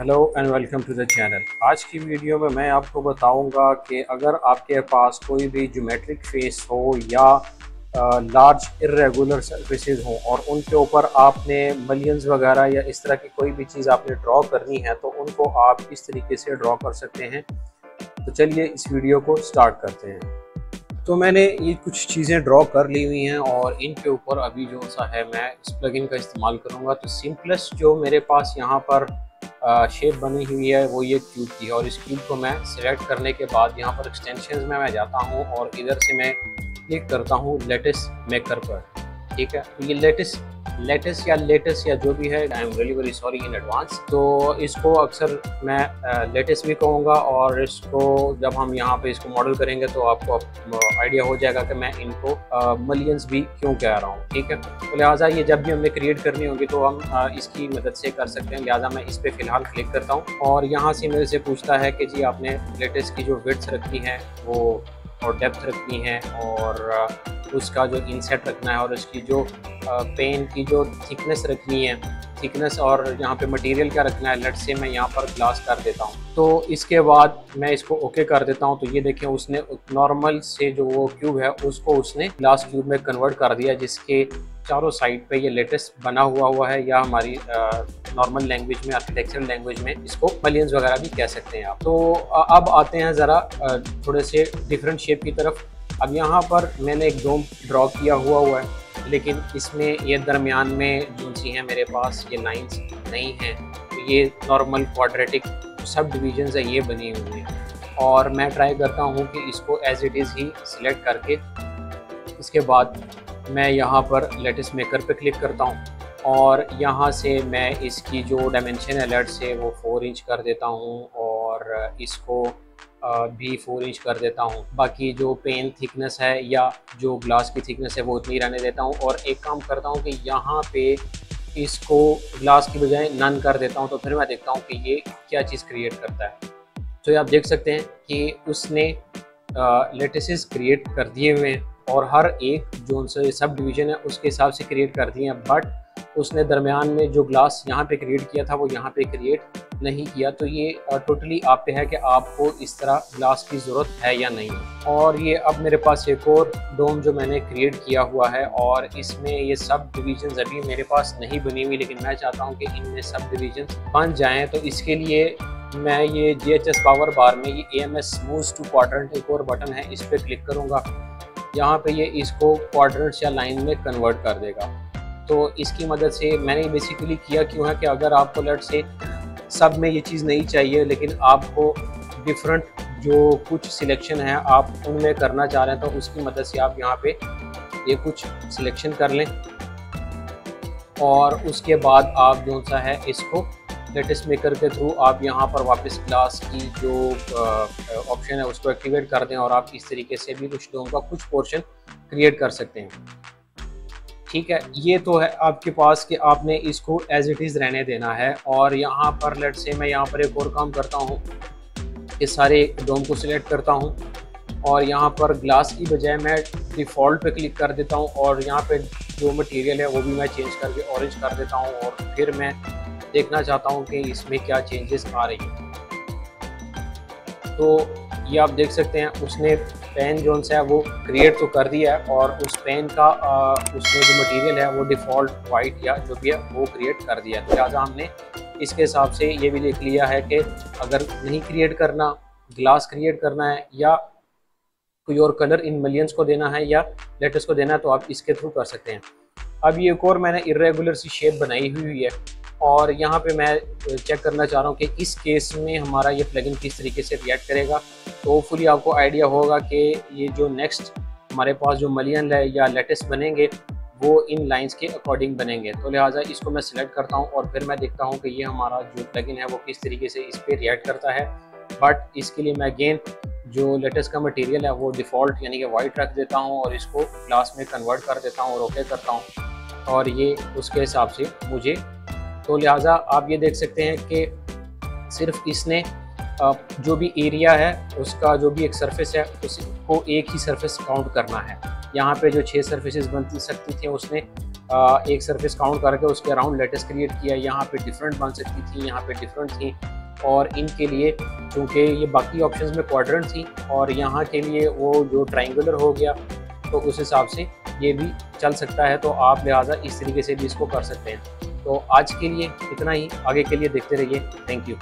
Hello and welcome to the channel. आज की video में मैं आपको बताऊंगा कि अगर आपके पास कोई भी ज्योमेट्रिक फेस हो या लार्ज इर्रेगुलर सर्फेसेस हों और उनके ऊपर आपने मलियंस वगैरह या इस तरह की कोई भी चीज़ आपने ड्रॉ करनी है तो उनको आप इस तरीके से ड्रॉ कर सकते हैं। तो चलिए इस वीडियो को स्टार्ट करते हैं। तो मैंने ये कुछ चीज़ें ड्रॉ कर ली हुई हैं और इनके ऊपर अभी जो सा है मैं इस प्लगइन का इस्तेमाल करूँगा। तो सिंपलेस्ट जो मेरे पास यहाँ पर शेप बनी हुई है वो ये क्यूब की है और इस क्यूब को मैं सिलेक्ट करने के बाद यहाँ पर एक्सटेंशंस में मैं जाता हूँ और इधर से मैं क्लिक करता हूँ लेटिस मेकर पर। ठीक है, तो ये लेटिस या जो भी है, I am really very sorry in advance. तो इसको अक्सर मैं लेटिस भी कहूँगा और इसको जब हम यहाँ पे इसको मॉडल करेंगे तो आपको आइडिया हो जाएगा कि मैं इनको मलियंस भी क्यों कह रहा हूँ। ठीक है, तो लिहाजा ये जब भी हमें क्रिएट करनी होगी तो हम इसकी मदद से कर सकते हैं। लिहाजा मैं इस पर फ़िलहाल क्लिक करता हूँ और यहाँ से मेरे से पूछता है कि जी आपने लेटिस की जो विड्थ रखनी है वो और डेप्थ रखनी है और उसका जो इनसेट रखना है और उसकी जो पेन की जो थिकनेस रखनी है, थिकनेस और यहाँ पे मटेरियल क्या रखना है। लेट से मैं यहाँ पर ग्लास कर देता हूँ तो इसके बाद मैं इसको ओके कर देता हूँ। तो ये देखें उसने नॉर्मल से जो वो क्यूब है उसको उसने ग्लास क्यूब में कन्वर्ट कर दिया, जिसके चारों साइड पे ये लेटेस्ट बना हुआ है या हमारी नॉर्मल लैंग्वेज में, आर्किटेक्चरल लैंग्वेज में इसको मलियंस वगैरह भी कह सकते हैं आप। तो अब आते हैं ज़रा थोड़े से डिफरेंट शेप की तरफ। अब यहाँ पर मैंने एक डोम ड्रॉ किया हुआ है, लेकिन इसमें ये दरमियान में जो सी हैं मेरे पास ये लाइंस नहीं हैं। तो ये नॉर्मल क्वाड्रेटिक सब डिविजन्स है ये बनी हुई हैं और मैं ट्राई करता हूँ कि इसको एज इट इज़ ही सिलेक्ट करके इसके बाद मैं यहाँ पर लेटिस मेकर पे क्लिक करता हूँ और यहाँ से मैं इसकी जो डायमेंशन अलर्ट से वो 4 इंच कर देता हूँ और इसको भी 4 इंच कर देता हूँ। बाकी जो पेन थिकनेस है या जो ग्लास की थिकनेस है वो उतनी रहने देता हूँ और एक काम करता हूँ कि यहाँ पे इसको ग्लास की बजाय नन कर देता हूँ। तो फिर मैं देखता हूँ कि ये क्या चीज़ क्रिएट करता है। तो ये आप देख सकते हैं कि उसने लेटिसेस क्रिएट कर दिए हुए हैं और हर एक जो से सब डिवीज़न है उसके हिसाब से क्रिएट कर दिए हैं, बट उसने दरमियान में जो ग्लास यहाँ पे क्रिएट किया था वो यहाँ पे क्रिएट नहीं किया। तो ये टोटली आप पे है कि आपको इस तरह ग्लास की ज़रूरत है या नहीं। और ये अब मेरे पास एक और डोम जो मैंने क्रिएट किया हुआ है और इसमें ये सब डिवीजन्स अभी मेरे पास नहीं बनी हुई, लेकिन मैं चाहता हूँ कि इनमें सब डिवीजन्स बन जाएँ। तो इसके लिए मैं ये GHS पावर बार में ये AMS स्मूथ टू क्वाड्रेंट एक और बटन है, इस पर क्लिक करूँगा। यहाँ पे ये इसको क्वाड्रेंट्स या लाइन में कन्वर्ट कर देगा। तो इसकी मदद से मैंने बेसिकली किया क्यों है कि अगर आपको लेट से सब में ये चीज़ नहीं चाहिए लेकिन आपको डिफरेंट जो कुछ सिलेक्शन है आप उनमें करना चाह रहे हैं तो उसकी मदद से आप यहाँ पे ये कुछ सिलेक्शन कर लें और उसके बाद आप जो सा है इसको लेटिस मेकर के थ्रू आप यहाँ पर वापस ग्लास की जो ऑप्शन है उसको एक्टिवेट कर दें और आप इस तरीके से भी कुछ डोम का कुछ पोर्शन क्रिएट कर सकते हैं। ठीक है, ये तो है आपके पास कि आपने इसको एज इट इज़ रहने देना है। और यहाँ पर लेट से मैं यहाँ पर एक और काम करता हूँ, इस सारे डोम को सिलेक्ट करता हूँ और यहाँ पर ग्लास की बजाय मैं डिफ़ॉल्ट पे क्लिक कर देता हूँ और यहाँ पे जो मटेरियल है वो भी मैं चेंज करके ऑरेंज कर देता हूँ और फिर मैं देखना चाहता हूँ कि इसमें क्या चेंजेस आ रही हैं। तो ये आप देख सकते हैं उसने पेन जो है वो क्रिएट तो कर दिया है और उस पेन का उसमें जो मटेरियल है वो डिफ़ॉल्ट वाइट या जो भी है वो क्रिएट कर दिया है। तो लिहाजा हमने इसके हिसाब से ये भी लिख लिया है कि अगर नहीं क्रिएट करना, ग्लास क्रिएट करना है या कोई और कलर इन मलियंस को देना है या लेटेस्ट को देना है तो आप इसके थ्रू कर सकते हैं। अब ये एक और मैंने इर्रेगुलर सी शेप बनाई हुई है और यहाँ पे मैं चेक करना चाह रहा हूँ कि इस केस में हमारा ये प्लगइन किस तरीके से रिएक्ट करेगा। तो होपफुली आपको आइडिया होगा कि ये जो नेक्स्ट हमारे पास जो मलियन है या लेटेस्ट बनेंगे वो इन लाइंस के अकॉर्डिंग बनेंगे। तो लिहाजा इसको मैं सिलेक्ट करता हूँ और फिर मैं देखता हूँ कि ये हमारा जो प्लगइन है वो किस तरीके से इस पर रिएक्ट करता है। बट इसके लिए मैं अगेन जो लेटेस्ट का मटेरियल है वो डिफ़ॉल्ट यानी कि वाइट रख देता हूँ और इसको ग्लास में कन्वर्ट कर देता हूँ और ओके करता हूँ और ये उसके हिसाब से मुझे। तो लिहाजा आप ये देख सकते हैं कि सिर्फ इसने जो भी एरिया है उसका जो भी एक सरफेस है उसको एक ही सरफेस काउंट करना है। यहाँ पे जो 6 सरफेसेस बन सकती थी उसने एक सरफेस काउंट करके उसके अराउंड लेटेस क्रिएट किया। यहाँ पे डिफरेंट बन सकती थी, यहाँ पे डिफरेंट थी, और इनके लिए चूँकि ये बाकी ऑप्शंस में क्वाड्रेंट थी और यहाँ के लिए वो जो ट्रायंगुलर हो गया, तो उस हिसाब से ये भी चल सकता है। तो आप लिहाजा इस तरीके से भी इसको कर सकते हैं। तो आज के लिए इतना ही, आगे के लिए देखते रहिए। Thank you.